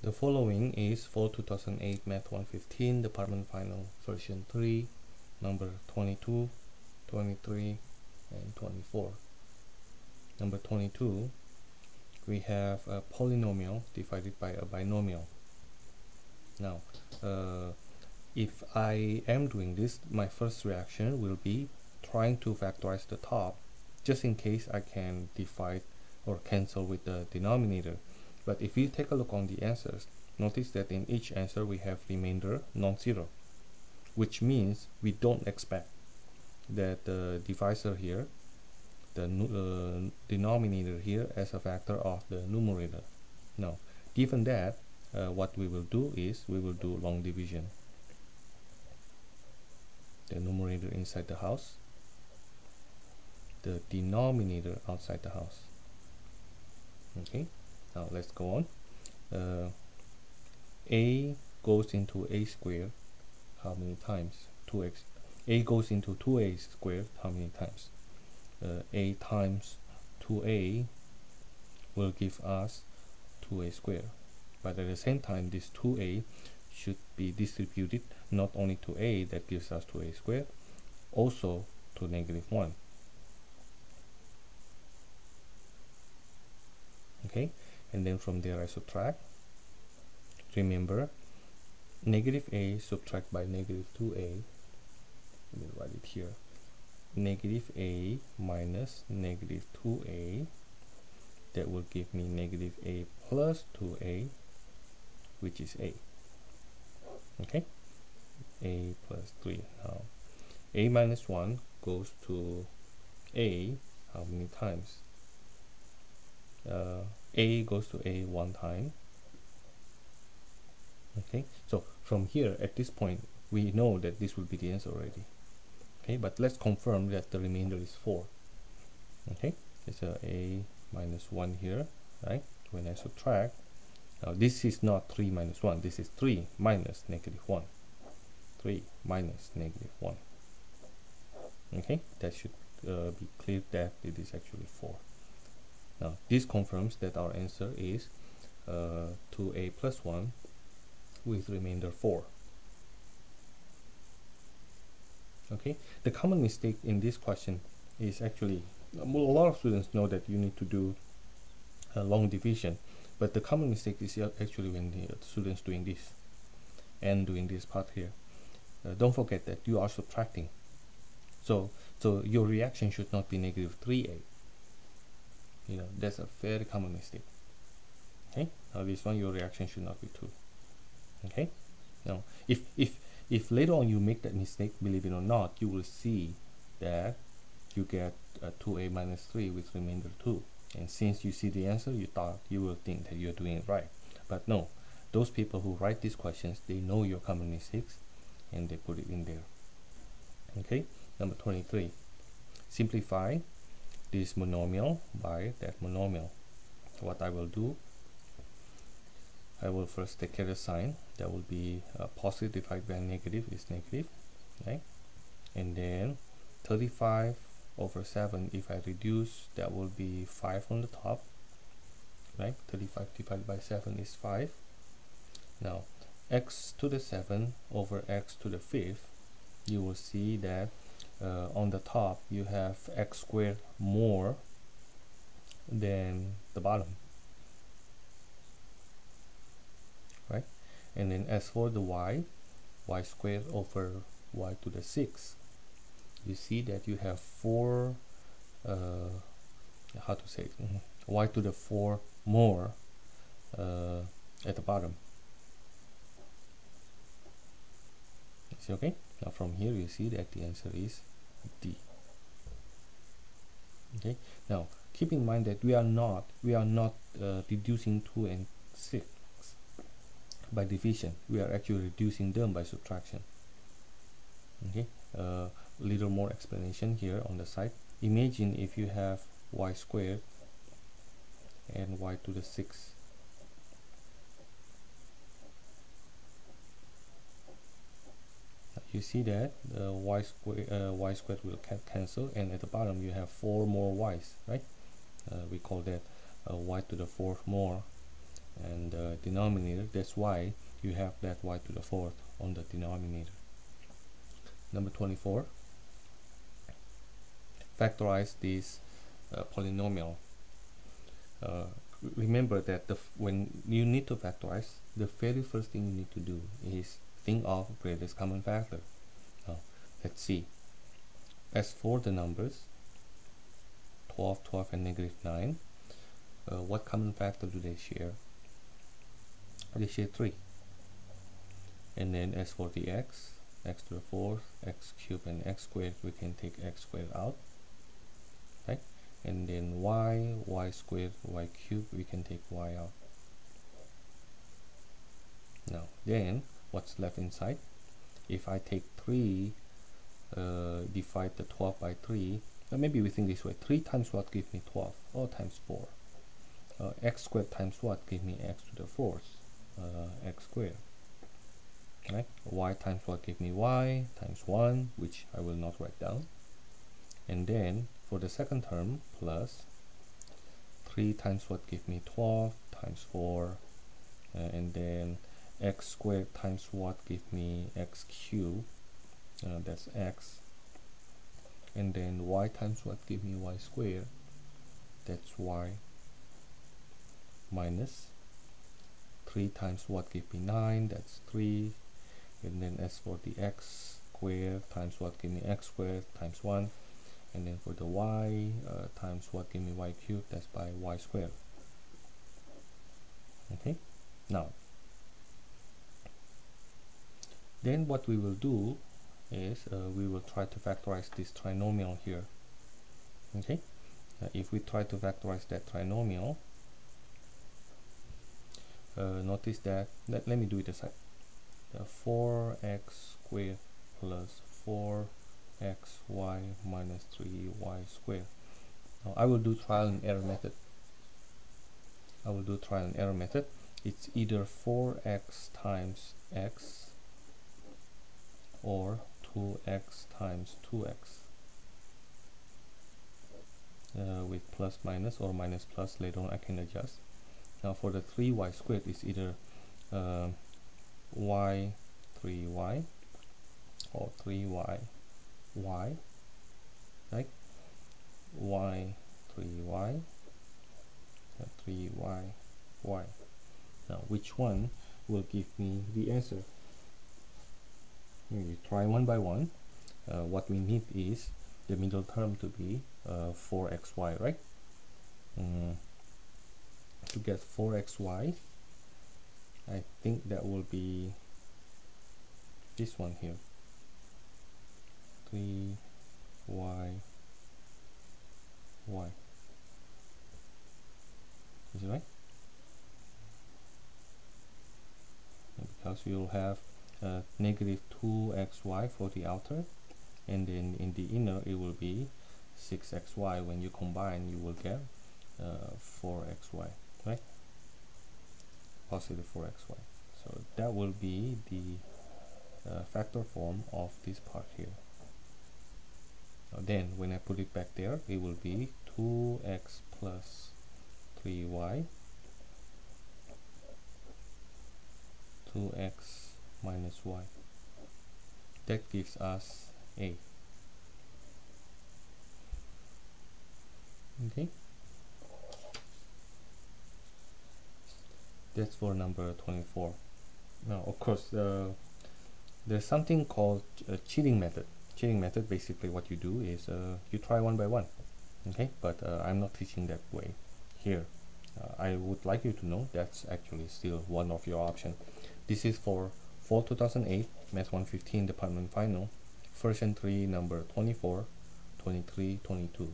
The following is for 2008 Math 115 Department Final Version 3, number 22, 23, and 24. Number 22, we have a polynomial divided by a binomial. Now, if I am doing this, my first reaction will be trying to factorize the top, just in case I can divide or cancel with the denominator. But if you take a look on the answers, notice that in each answer we have remainder non-zero, which means we don't expect that the divisor here, the denominator here, as a factor of the numerator. Now, given that, what we will do is we will do long division. The numerator inside the house, the denominator outside the house. Okay, now let's go on. A goes into a squared how many times? 2x. A goes into 2a squared how many times? A times 2a will give us 2a squared. But at the same time, this 2a should be distributed not only to a, that gives us 2a squared, also to -1. Okay, and then from there I subtract. Remember, -a subtract by -2a. Let me write it here. -a minus -2a, that will give me -a plus 2a, which is a. Okay, a plus 3. Now a minus 1 goes to a how many times? A goes to a one time. Okay, so from here at this point we know that this will be the answer already. Okay, but let's confirm that the remainder is 4. Okay, it's a minus 1 here, right? When I subtract, now this is not 3 minus 1, this is 3 minus -1. 3 minus -1. Okay, that should be clear that it is actually 4. Now this confirms that our answer is 2a plus 1 with remainder 4. Okay, the common mistake in this question is actually, a lot of students know that you need to do a long division, but the common mistake is actually when the students doing this and doing this part here. Don't forget that you are subtracting, so your reaction should not be -3a. You know, that's a very common mistake. Okay, now this one, your reaction should not be 2. Okay, now if later on you make that mistake, believe it or not, you will see that you get 2a minus 3 with remainder 2, and since you see the answer, you will think that you're doing it right. But no, those people who write these questions, they know your common mistakes and they put it in there. Okay, number 23, simplify this monomial by that monomial. What I will do, I will first take care of the sign. That will be positive divided by negative is negative, right? And then 35 over 7, if I reduce, that will be 5 on the top, right? 35 divided by 7 is 5. Now x to the 7 over x to the 5th, you will see that on the top you have x squared more than the bottom, right? And then as for the y squared over y to the 6th, you see that you have 4 how to say it? Y to the 4 more at the bottom. See, okay, now from here you see that the answer is D. Okay, now keep in mind that we are not reducing 2 and 6 by division. We are actually reducing them by subtraction. Okay, little more explanation here on the side. Imagine if you have y squared and y to the 6th. You see that y squared will cancel, and at the bottom you have 4 more y's, right? We call that y to the 4th more. and denominator. That's why you have that y to the fourth on the denominator. Number 24, factorize this polynomial. Remember that when you need to factorize, the very first thing you need to do is think of greatest common factor. Now, let's see. As for the numbers 12, 12, and negative 9, what common factor do they share? They share 3. And then as for the x to the fourth, x cubed, and x squared, we can take x squared out, right? And then y squared, y cubed, we can take y out. Now then, what's left inside? If I take 3, divide the 12 by 3, maybe we think this way: 3 times what give me 12? Or times 4. X squared times what give me x to the fourth? X squared. Right? Y times what give me y times 1, which I will not write down. And then for the second term, plus 3 times what give me 12 times 4, and then x squared times what give me x cubed, that's x, and then y times what give me y squared, that's y, minus 3 times what give me 9, that's 3, and then as for the x squared times what give me x squared times 1, and then for the y times what give me y cubed, that's by y squared. Okay, now then what we will do is we will try to factorize this trinomial here. Okay, if we try to factorize that trinomial, notice that, let me do it aside. 4x squared plus 4xy minus 3y squared. Now I will do trial and error method. It's either 4x times x or 2x times 2x, with plus minus or minus plus. Later on I can adjust. Now for the 3y squared, is either y 3y or 3y y, right? Y 3y 3y y. Now which one will give me the answer? You try one by one. What we need is the middle term to be 4xy, right? To get 4xy, I think that will be this one here, 3y y. Is it right? Because you'll have negative 2xy for the outer, and then in the inner it will be 6xy. When you combine, you will get 4xy, right? Positive 4xy. So that will be the factor form of this part here. Now then when I put it back there, it will be 2x plus 3y, 2x minus y. That gives us a. Okay, that's for number 24. Now of course there's something called cheating method. Cheating method, basically what you do is you try one by one. Okay, but I'm not teaching that way here. I would like you to know that's actually still one of your options. This is for Fall 2008 Math 115 Department Final, version 3, number 24, 23, 22.